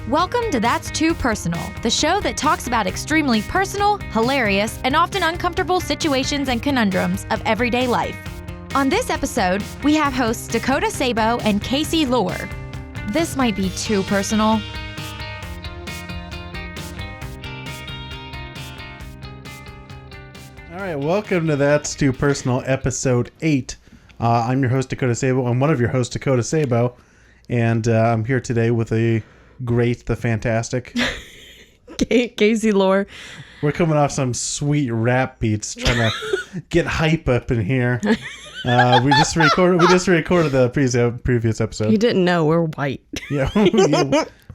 Welcome to That's Too Personal, the show that talks about extremely personal, hilarious, and often uncomfortable situations and conundrums of everyday life. On this episode, we have hosts Dakota Sabo and Kaici Lore. This might be too personal. All right, welcome to That's Too Personal, episode 8. I'm your host, Dakota Sabo. I'm one of your hosts, Dakota Sabo, and I'm here today with the great, the fantastic Kaici Lore. We're coming off some sweet rap beats, trying to get hype up in here. We just recorded the previous episode. You didn't know we're white. Yeah.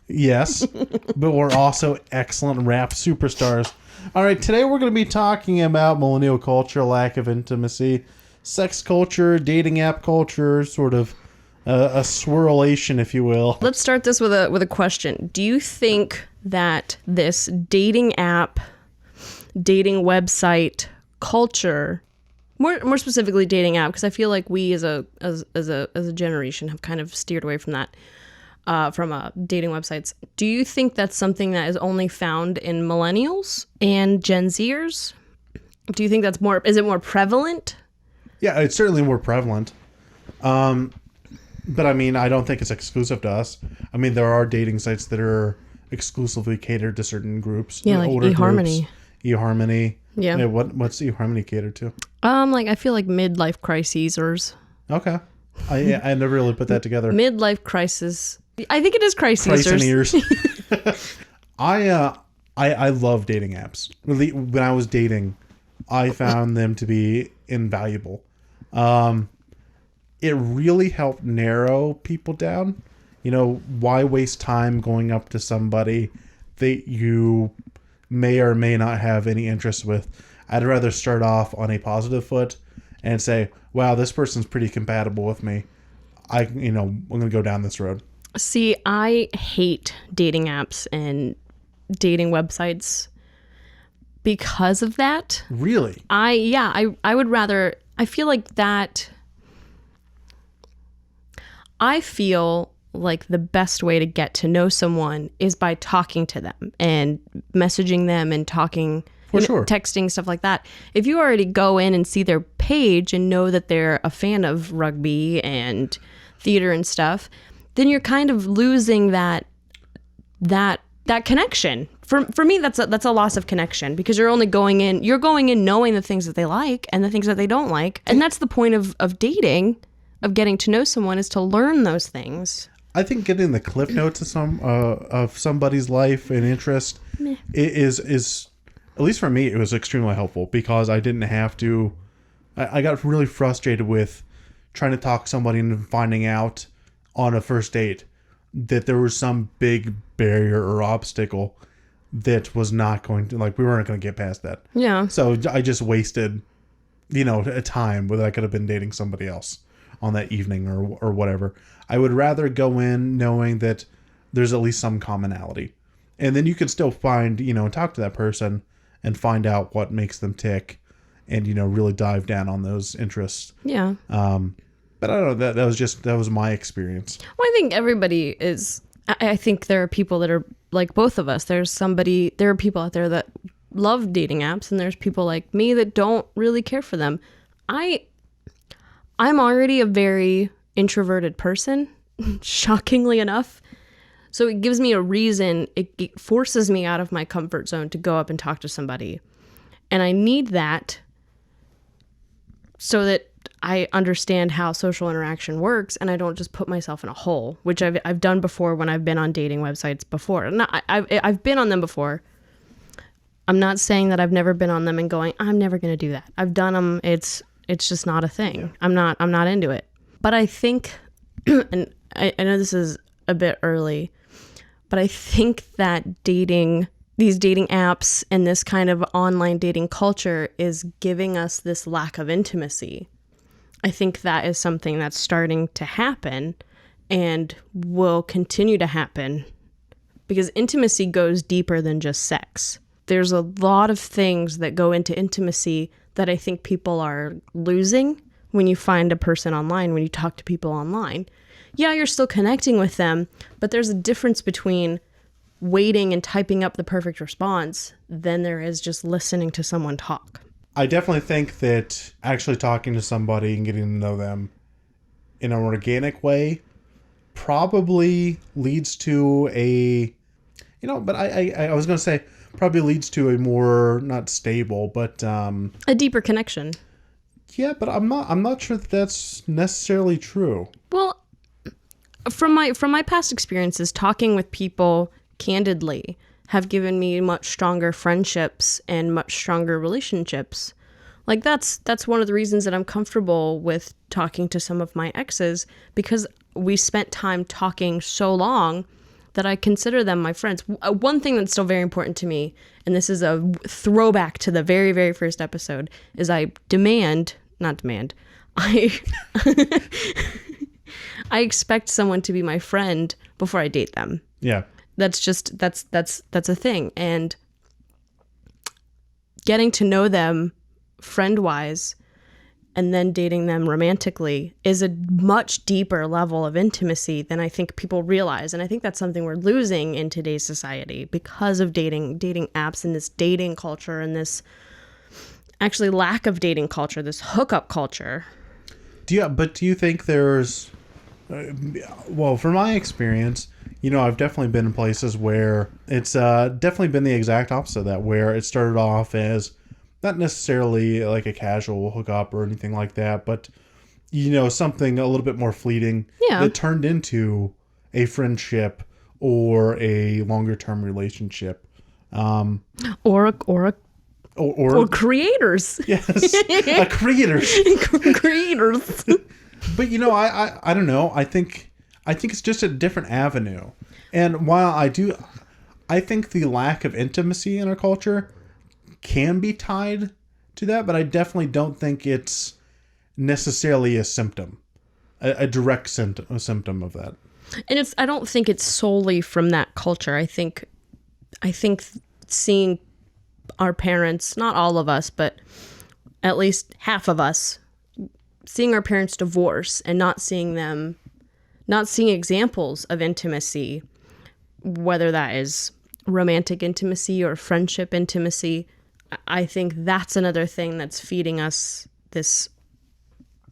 Yes, but we're also excellent rap superstars. All right, today we're going to be talking about millennial culture, lack of intimacy, sex culture, dating app culture, sort of a swirlation, if you will. Let's start this with a question. Do you think that this dating app, dating website culture, more specifically dating app, because I feel like we as a generation have kind of steered away from that, from dating websites. Do you think that's something that is only found in millennials and Gen Zers? Do you think that's is it more prevalent? Yeah, it's certainly more prevalent. But I mean, I don't think it's exclusive to us. I mean, there are dating sites that are exclusively catered to certain groups. Yeah, like eHarmony. eHarmony. Yeah. What's eHarmony catered to? I feel like midlife crisisers. Okay. I never really put that together. Midlife crisis. I think it is crisisers. I love dating apps. Really, when I was dating, I found them to be invaluable. It really helped narrow people down. You know, why waste time going up to somebody that you may or may not have any interest with? I'd rather start off on a positive foot and say, wow, this person's pretty compatible with me. I'm going to go down this road. See, I hate dating apps and dating websites because of that. Really? I would rather, I feel like the best way to get to know someone is by talking to them and messaging them and talking, sure. Texting, stuff like that. If you already go in and see their page and know that they're a fan of rugby and theater and stuff, then you're kind of losing that connection. For me, that's a loss of connection, because you're going in knowing the things that they like and the things that they don't like. And that's the point of dating, of getting to know someone, is to learn those things. I think getting the cliff notes of somebody's life and interest is, at least for me, it was extremely helpful, because I didn't have to. I got really frustrated with trying to talk to somebody and finding out on a first date that there was some big barrier or obstacle that was not going to, we weren't going to get past that. Yeah. So I just wasted, a time where I could have been dating somebody else on that evening or whatever. I would rather go in knowing that there's at least some commonality. And then you can still find, talk to that person and find out what makes them tick and, really dive down on those interests. Yeah. But I don't know, that was my experience. Well, I think everybody is, I think there are people that are like both of us. There are people out there that love dating apps, and there's people like me that don't really care for them. I'm already a very introverted person, shockingly enough. So it gives me a reason, it forces me out of my comfort zone to go up and talk to somebody. And I need that so that I understand how social interaction works, and I don't just put myself in a hole, which I've done before when I've been on dating websites before. And I've been on them before. I'm not saying that I've never been on them and going, I'm never going to do that. I've done them. It's just not a thing. Yeah. I'm not into it. But I think, and I know this is a bit early, but I think that these dating apps and this kind of online dating culture is giving us this lack of intimacy. I think that is something that's starting to happen and will continue to happen, because intimacy goes deeper than just sex. There's a lot of things that go into intimacy that I think people are losing when you find a person online, when you talk to people online. Yeah, you're still connecting with them, but there's a difference between waiting and typing up the perfect response than there is just listening to someone talk. I definitely think that actually talking to somebody and getting to know them in an organic way probably leads to a, but I was going to say probably leads to a more, not stable, but a deeper connection. Yeah, but I'm not sure that that's necessarily true. Well, from my past experiences, talking with people candidly have given me much stronger friendships and much stronger relationships. Like that's one of the reasons that I'm comfortable with talking to some of my exes, because we spent time talking so long that I consider them my friends. One thing that's still very important to me, and this is a throwback to the very, very first episode, is I I expect someone to be my friend before I date them. Yeah. That's a thing. And getting to know them friend-wise and then dating them romantically is a much deeper level of intimacy than I think people realize. And I think that's something we're losing in today's society because of dating apps and this dating culture and this actually lack of dating culture, this hookup culture. Do you think there's, well, from my experience, I've definitely been in places where it's definitely been the exact opposite of that, where it started off as not necessarily like a casual hookup or anything like that, but, something a little bit more fleeting. Yeah. That turned into a friendship or a longer term relationship. Or creators. Yes. Creators. Creators. But I don't know. I think it's just a different avenue. And while I think the lack of intimacy in our culture can be tied to that, but I definitely don't think it's necessarily a symptom, a direct symptom of that. And I don't think it's solely from that culture. I think seeing our parents, not all of us, but at least half of us, seeing our parents divorce and not seeing examples of intimacy, whether that is romantic intimacy or friendship intimacy, I think that's another thing that's feeding us this,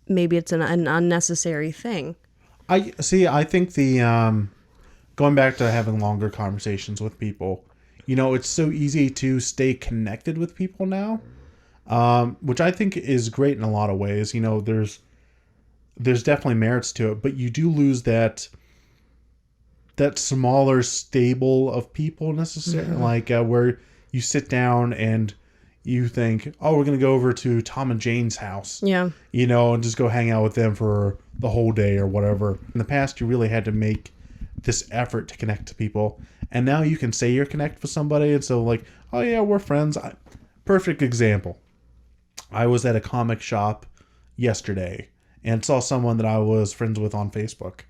maybe it's an unnecessary thing. I think the, going back to having longer conversations with people, it's so easy to stay connected with people now, which I think is great in a lot of ways. There's definitely merits to it, but you do lose that smaller stable of people necessarily, like where you sit down and you think, oh, we're going to go over to Tom and Jane's house. Yeah. And just go hang out with them for the whole day or whatever. In the past, you really had to make this effort to connect to people. And now you can say you're connected with somebody. And so like, oh yeah, we're friends. Perfect example. I was at a comic shop yesterday and saw someone that I was friends with on Facebook.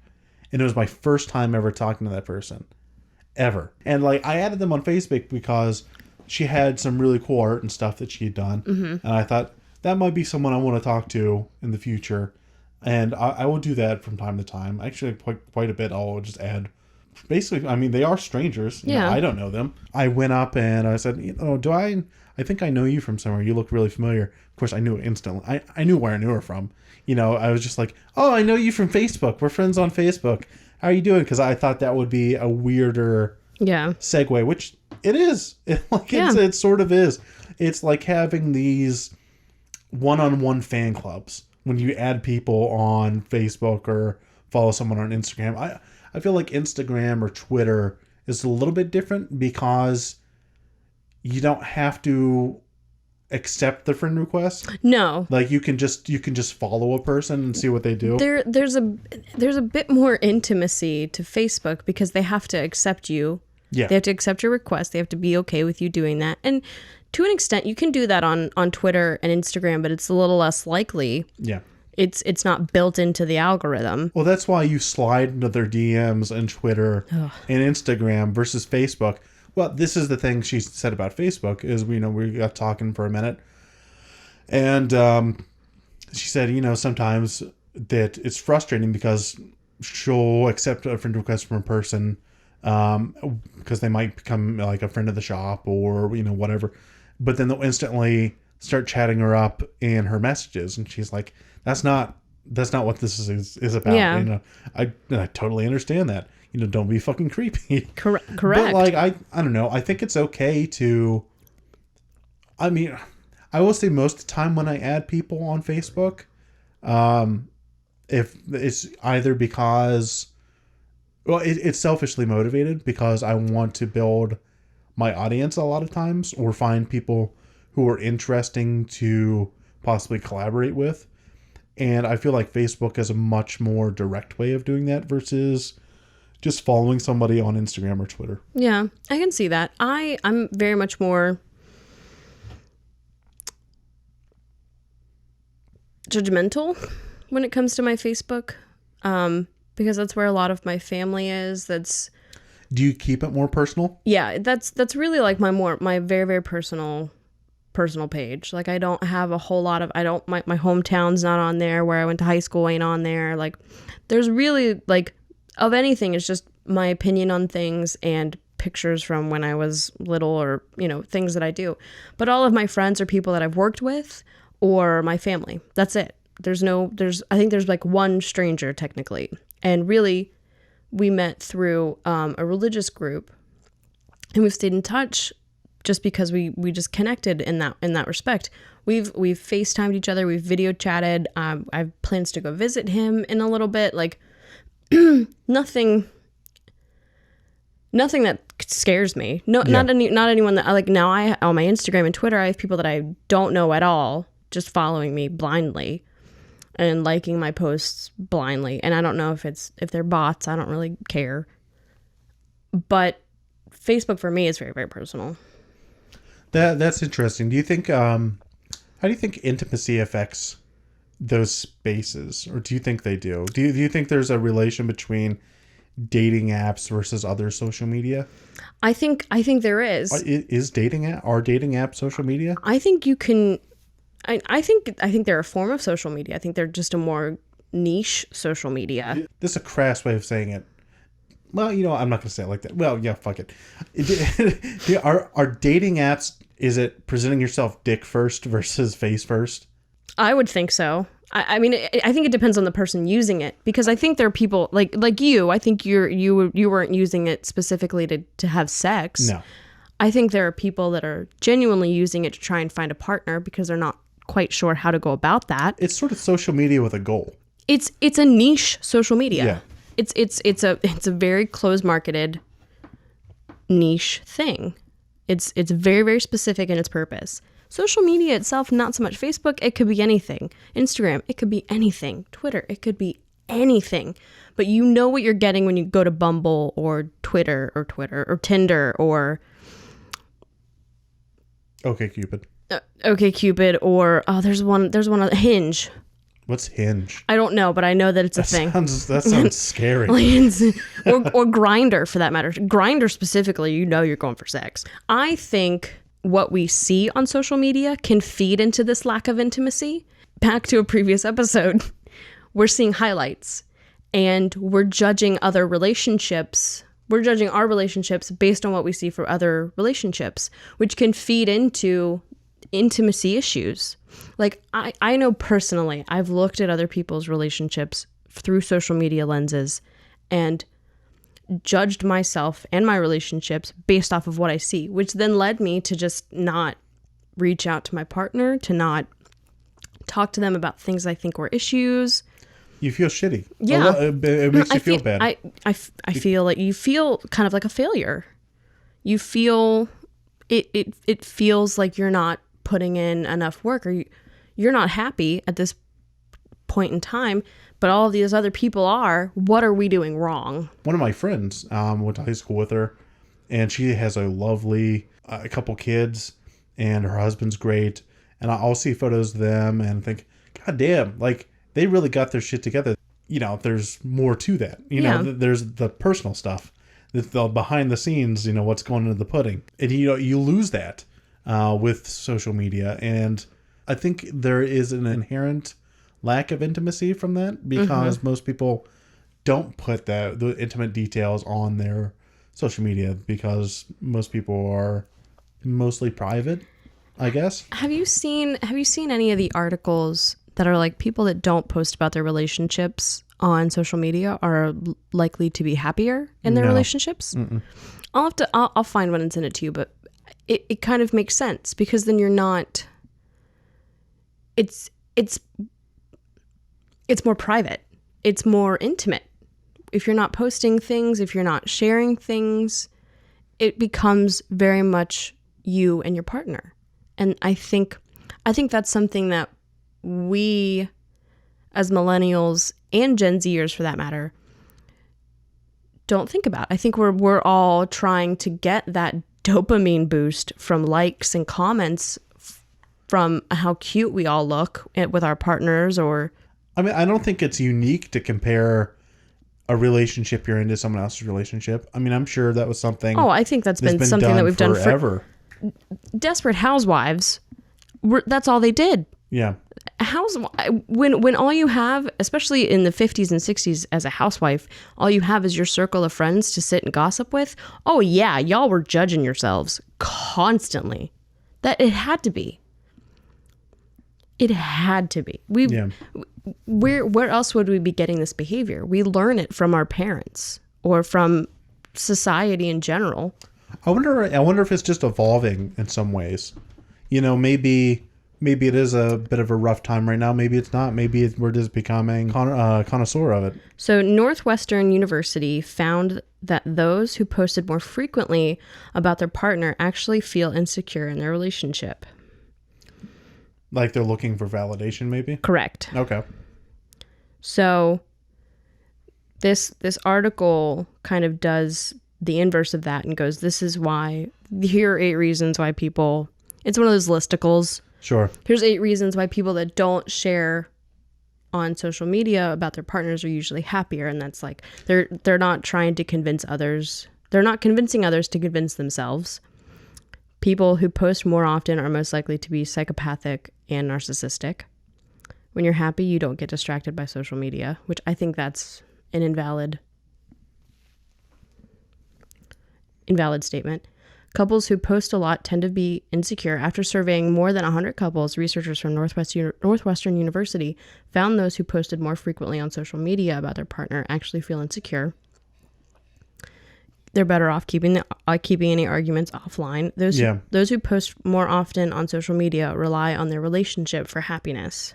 And it was my first time ever talking to that person. Ever. And like, I added them on Facebook because she had some really cool art and stuff that she had done. Mm-hmm. And I thought that might be someone I want to talk to in the future. And I will do that from time to time. Actually, quite a bit. I'll just add. Basically, I mean, they are strangers. Yeah. I don't know them. I went up and I said, I think I know you from somewhere. You look really familiar. Of course, I knew it instantly. I knew where I knew her from. I was just like, oh, I know you from Facebook. We're friends on Facebook. How are you doing? Because I thought that would be a weirder segue, which it is. It sort of is. It's like having these one-on-one fan clubs when you add people on Facebook or follow someone on Instagram. I feel like Instagram or Twitter is a little bit different because you don't have to accept the friend request. No. Like you can just follow a person and see what they do. There's a bit more intimacy to Facebook because they have to accept you. Yeah. They have to accept your request. They have to be okay with you doing that. And to an extent, you can do that on Twitter and Instagram, but it's a little less likely. Yeah. It's not built into the algorithm. Well, that's why you slide into their DMs on Twitter and Instagram versus Facebook. Well, this is the thing she said about Facebook is we got talking for a minute, and she said sometimes that it's frustrating because she'll accept a friend request from a person because they might become like a friend of the shop or, whatever. But then they'll instantly start chatting her up in her messages. And she's like, that's not what this is about. Yeah. I totally understand that. Don't be fucking creepy. Correct. But like, I don't know. I think it's okay to, I mean, I will say most of the time when I add people on Facebook, if it's either because, well, it's selfishly motivated because I want to build my audience a lot of times, or find people who are interesting to possibly collaborate with. And I feel like Facebook is a much more direct way of doing that versus just following somebody on Instagram or Twitter. Yeah, I can see that. I'm very much more judgmental when it comes to my Facebook, because that's where a lot of my family is. Do you keep it more personal? Yeah, that's really like my very, very personal page. Like, I don't have a whole lot of, my hometown's not on there, where I went to high school ain't on there. Like, there's really, like, of anything, it's just my opinion on things and pictures from when I was little, or, things that I do. But all of my friends are people that I've worked with, or my family. That's it. I think there's like one stranger technically. And really, we met through a religious group, and we've stayed in touch just because we just connected in that respect. We've FaceTimed each other. We've video chatted. I have plans to go visit him in a little bit. Like, nothing that scares me. No, yeah. Not anyone that like now. On my Instagram and Twitter, I have people that I don't know at all just following me blindly and liking my posts blindly. And I don't know if they're bots. I don't really care. But Facebook for me is very, very personal. That's interesting. Do you think how do you think intimacy affects those spaces, or do you think they do? Do you think there's a relation between dating apps versus other social media? I think there is. Are dating apps social media? I think you can. I think they're a form of social media. I think they're just a more niche social media. This is a crass way of saying it. Well, I'm not going to say it like that. Well, yeah, fuck it. Are dating apps, is it presenting yourself dick first versus face first? I would think so. I mean, I think it depends on the person using it, because I think there are people like you. I think you weren't using it specifically to have sex. No. I think there are people that are genuinely using it to try and find a partner because they're not quite sure how to go about that. It's sort of social media with a goal. It's a niche social media. Yeah. It's a very closed marketed niche thing. It's very, very specific in its purpose. Social media itself, not so much. Facebook, it could be anything. Instagram, it could be anything. Twitter, it could be anything. But you know what you're getting when you go to Bumble or Twitter or Tinder or OkCupid. OkCupid, or there's one Hinge. What's Hinge? I don't know, but I know that it's a thing. That sounds scary. or Grindr, for that matter. Grindr specifically, you're going for sex. I think what we see on social media can feed into this lack of intimacy. Back to a previous episode, we're seeing highlights, and we're judging other relationships. We're judging our relationships based on what we see for other relationships, which can feed into intimacy issues. Like, I know personally, I've looked at other people's relationships through social media lenses and judged myself and my relationships based off of what I see, which then led me to just not reach out to my partner, to not talk to them about things I think were issues. You feel shitty. Yeah. It makes you feel bad. I feel like you feel kind of like a failure. You feel, it feels like you're not putting in enough work, or you're not happy at this point in time, but all of these other people are. What are we doing wrong? One of my friends went to high school with her, and she has a lovely couple kids, and her husband's great. And I'll see photos of them and think, God damn, like, they really got their shit together. There's more to that. There's the personal stuff, the behind the scenes, what's going into the pudding. And, you lose that with social media. And I think there is an inherent lack of intimacy from that, because most people don't put the intimate details on their social media because most people are mostly private, I guess. Have you seen any of the articles that are like people that don't post about their relationships on social media are likely to be happier in their No. relationships? Mm-mm. I'll find one and send it to you, but it kind of makes sense because then you're not, it's more private. It's more intimate. If you're not posting things, if you're not sharing things, it becomes very much you and your partner. And I think that's something that we as millennials and Gen Zers for that matter don't think about. I think we're all trying to get that dopamine boost from likes and comments from how cute we all look with our partners. Or I mean, I don't think it's unique to compare a relationship you're into someone else's relationship. I mean, I'm sure that was something. I think that's been something that we've done forever. Desperate Housewives. That's all they did. Yeah. When all you have, especially in the 50s and 60s as a housewife, all you have is your circle of friends to sit and gossip with. Oh yeah, y'all were judging yourselves constantly. That it had to be. It had to be. Where else would we be getting this behavior? We learn it from our parents or from society in general. I wonder if it's just evolving in some ways. You know, maybe it is a bit of a rough time right now. Maybe it's not. Maybe we're just becoming connoisseur of it. So Northwestern University found that those who posted more frequently about their partner actually feel insecure in their relationship. Like they're looking for validation, maybe? Correct. Okay. So this article kind of does the inverse of that and goes, this is why, here are 8 reasons why people, it's one of those listicles. Sure. Here's 8 reasons why people that don't share on social media about their partners are usually happier. And that's like, they're not trying to convince others. They're not convincing others to convince themselves. People who post more often are most likely to be psychopathic and narcissistic. When you're happy, you don't get distracted by social media, which I think that's an invalid statement. Couples who post a lot tend to be insecure. After surveying more than 100 couples, researchers from Northwestern University found those who posted more frequently on social media about their partner actually feel insecure. They're better off keeping any arguments offline. Those who post more often on social media rely on their relationship for happiness.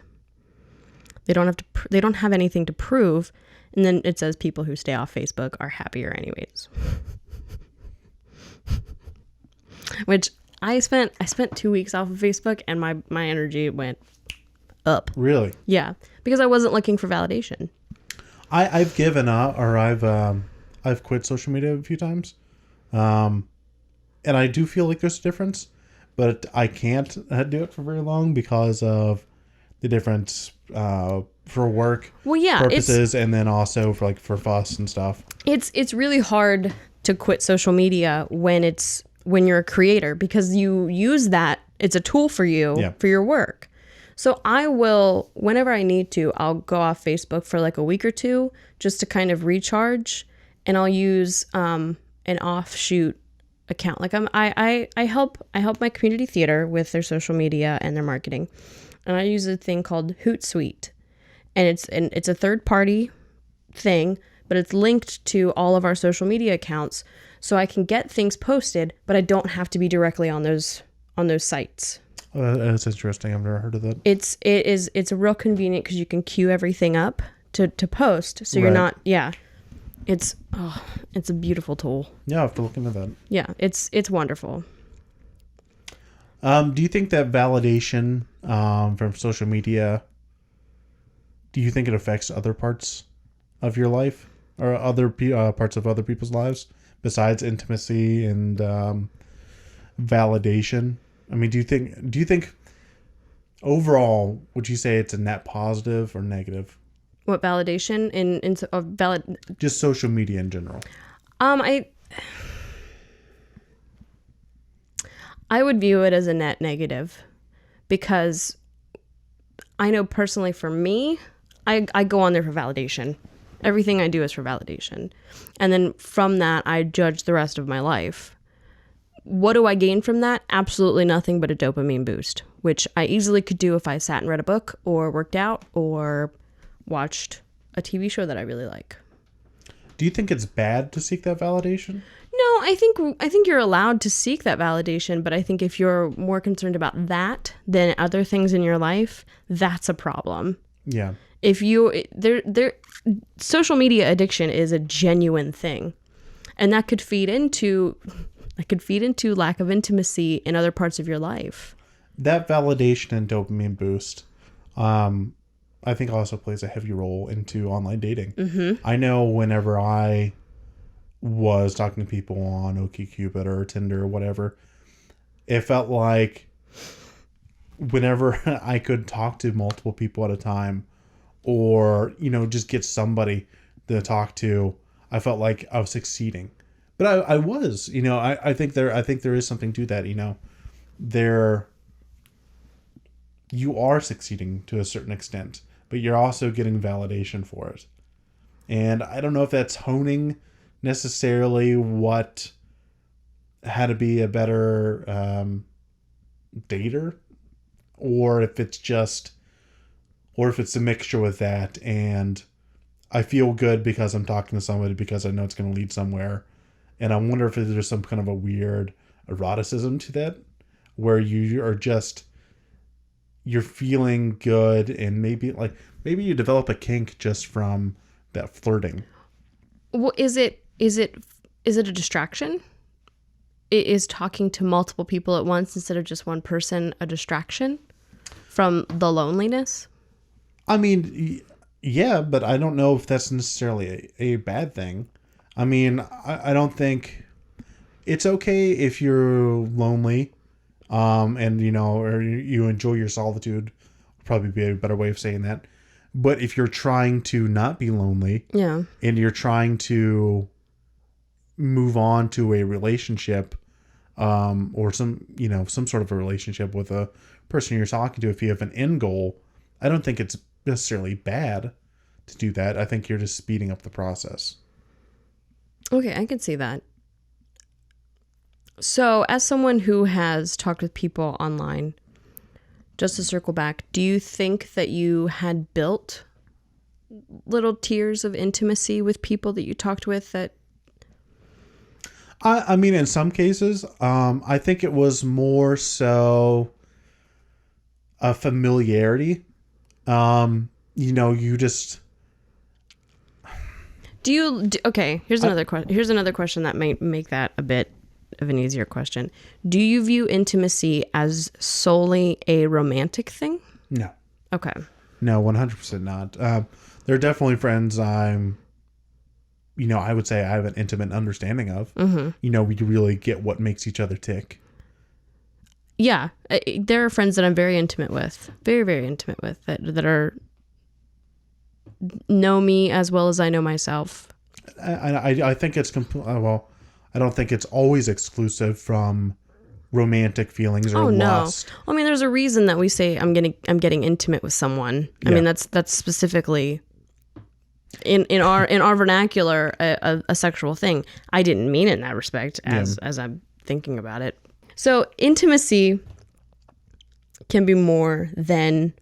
They don't have anything to prove, and then it says people who stay off Facebook are happier anyways. Which I spent 2 weeks off of Facebook and my energy went up. Really? Yeah, because I wasn't looking for validation. I've given up, or I've quit social media a few times, and I do feel like there's a difference, but I can't do it for very long because of the difference for work purposes, and then also for fuss and stuff. It's really hard to quit social media when you're a creator, because you use that, it's a tool for you for your work. So I will, whenever I need to, I'll go off Facebook for like a week or two just to kind of recharge, and I'll use an offshoot account. Like I help my community theater with their social media and their marketing, and I use a thing called Hootsuite, and it's a third party thing, but it's linked to all of our social media accounts, so I can get things posted, but I don't have to be directly on those sites. That's interesting. I've never heard of that. It's real convenient because you can queue everything up to post, so you're not. Yeah, it's a beautiful tool. Yeah, I have to look into that. Yeah, it's wonderful. Do you think that validation from social media, do you think it affects other parts of your life or other parts of other people's lives besides intimacy and validation? I mean, do you think overall, would you say it's a net positive or negative? What validation just social media in general? I would view it as a net negative, because I know personally for me, I go on there for validation, Everything I do is for validation. And then from that, I judge the rest of my life. What do I gain from that? Absolutely nothing but a dopamine boost, which I easily could do if I sat and read a book or worked out or watched a TV show that I really like. Do you think it's bad to seek that validation? No, I think you're allowed to seek that validation, but I think if you're more concerned about that than other things in your life, that's a problem. Yeah. If you social media addiction is a genuine thing, and that could feed into lack of intimacy in other parts of your life. That validation and dopamine boost, I think also plays a heavy role into online dating. Mm-hmm. I know whenever I was talking to people on OkCupid or Tinder or whatever, it felt like whenever I could talk to multiple people at a time, or, you know, just get somebody to talk to, I felt like I was succeeding. But I was, you know, I think there is something to that, you know. You are succeeding to a certain extent, but you're also getting validation for it. And I don't know if that's honing necessarily how to be a better dater, or if it's a mixture with that, and I feel good because I'm talking to somebody because I know it's going to lead somewhere. And I wonder if there's some kind of a weird eroticism to that, where you're feeling good, and maybe you develop a kink just from that flirting. Well, is it a distraction? Is talking to multiple people at once instead of just one person a distraction from the loneliness? I mean, yeah, but I don't know if that's necessarily a bad thing. I mean, I don't think it's okay if you're lonely, and, you know, or you enjoy your solitude, would probably be a better way of saying that. But if you're trying to not be lonely, yeah, and you're trying to move on to a relationship, or some sort of a relationship with a person you're talking to, if you have an end goal, I don't think it's necessarily bad to do that. I think you're just speeding up the process. Okay, I can see that. So, as someone who has talked with people online, just to circle back, do you think that you had built little tiers of intimacy with people that you talked with that... I mean, in some cases, I think it was more so a familiarity. You know, you just... Okay, here's another question. Here's another question that might make that a bit of an easier question. Do you view intimacy as solely a romantic thing? No. Okay. No, 100% not. There are definitely friends I would say I have an intimate understanding of. Mm-hmm. You know, we really get what makes each other tick. Yeah. There are friends that I'm very intimate with. Very, very intimate with. That know me as well as I know myself. I think it's I don't think it's always exclusive from romantic feelings or lust. I mean, there's a reason that we say I'm getting intimate with someone. I mean, that's specifically in our vernacular a sexual thing. I didn't mean it in that respect as I'm thinking about it. So intimacy can be more than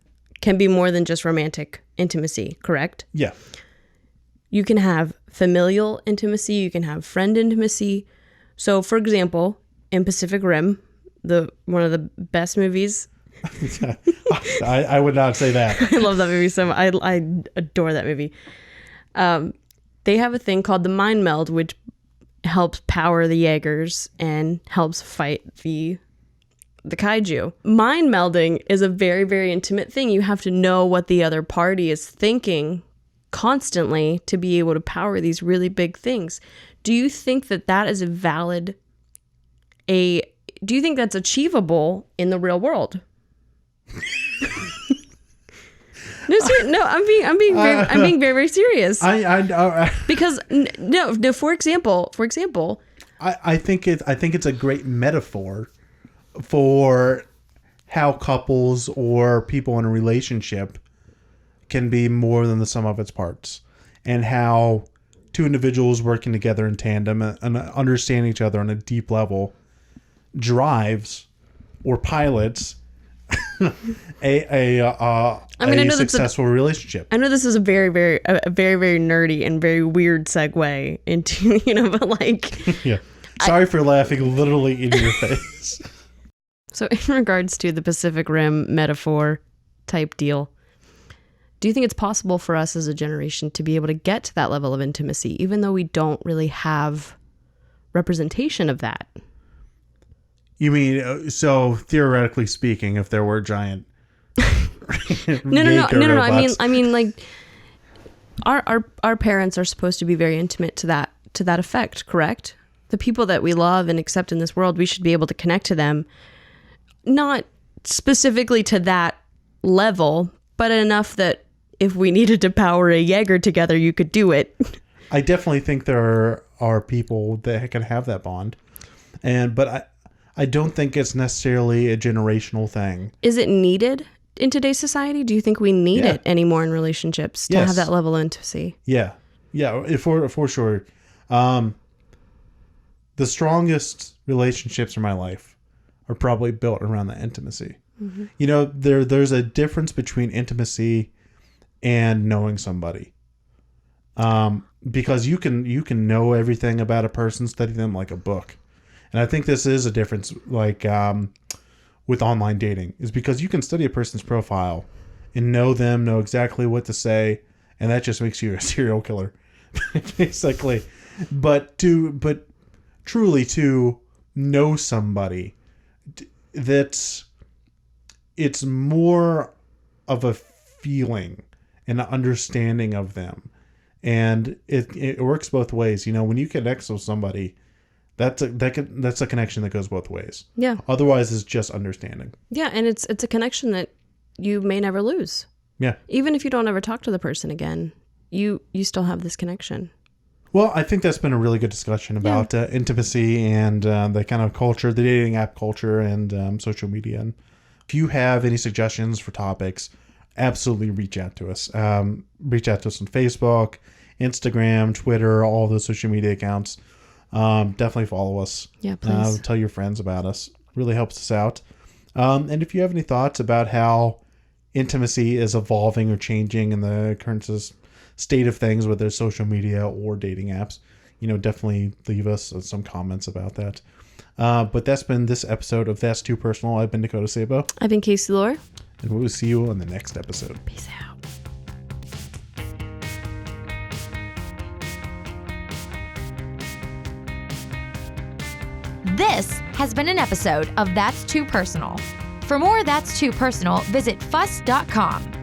just romantic intimacy, correct? Yeah. You can have familial intimacy, you can have friend intimacy. So, for example, in Pacific Rim, one of the best movies. I would not say that. I love that movie so much. I adore that movie. They have a thing called the mind meld, which helps power the Jaegers and helps fight the kaiju. Mind melding is a very, very intimate thing. You have to know what the other party is thinking constantly to be able to power these really big things. Do you think that is do you think that's achievable in the real world? No, I'm being very, very serious. Because no. For example, I think it's a great metaphor for how couples or people in a relationship can be more than the sum of its parts. and how two individuals working together in tandem and understanding each other on a deep level drives or pilots a successful relationship. I know this is a very, very nerdy and very weird segue into, but like... Yeah. Sorry for laughing literally in your face. So in regards to the Pacific Rim metaphor type deal, do you think it's possible for us as a generation to be able to get to that level of intimacy, even though we don't really have representation of that? You mean, so theoretically speaking, if there were giant No. I mean, like our parents are supposed to be very intimate to that effect, correct? The people that we love and accept in this world, we should be able to connect to them, not specifically to that level, but enough that if we needed to power a Jaeger together, you could do it. I definitely think there are people that can have that bond, but I don't think it's necessarily a generational thing. Is it needed in today's society? Do you think we need it anymore in relationships to have that level of intimacy? Yeah, for sure. The strongest relationships in my life are probably built around that intimacy. Mm-hmm. There's a difference between intimacy and knowing somebody. Because you can know everything about a person, study them like a book. And I think this is a difference, like with online dating, is because you can study a person's profile and know them, know exactly what to say, and that just makes you a serial killer, basically. But truly to know somebody, it's more of a feeling and an understanding of them, and it works both ways. When you connect with somebody, that's a connection that goes both ways. Yeah. Otherwise, it's just understanding. Yeah, and it's a connection that you may never lose. Yeah. Even if you don't ever talk to the person again, you still have this connection. Well, I think that's been a really good discussion about intimacy and the kind of culture, the dating app culture, and social media. And if you have any suggestions for topics, absolutely reach out to us. Reach out to us on Facebook, Instagram, Twitter, all those social media accounts. Definitely follow us. Yeah, please. Tell your friends about us. Really helps us out. And if you have any thoughts about how intimacy is evolving or changing in the current state of things, whether it's social media or dating apps, definitely leave us some comments about that. But that's been this episode of That's Too Personal. I've been Dakota Sabo. I've been Kaici Lore. And we will see you on the next episode. Peace out. This has been an episode of That's Too Personal. For more That's Too Personal, visit fuss.com.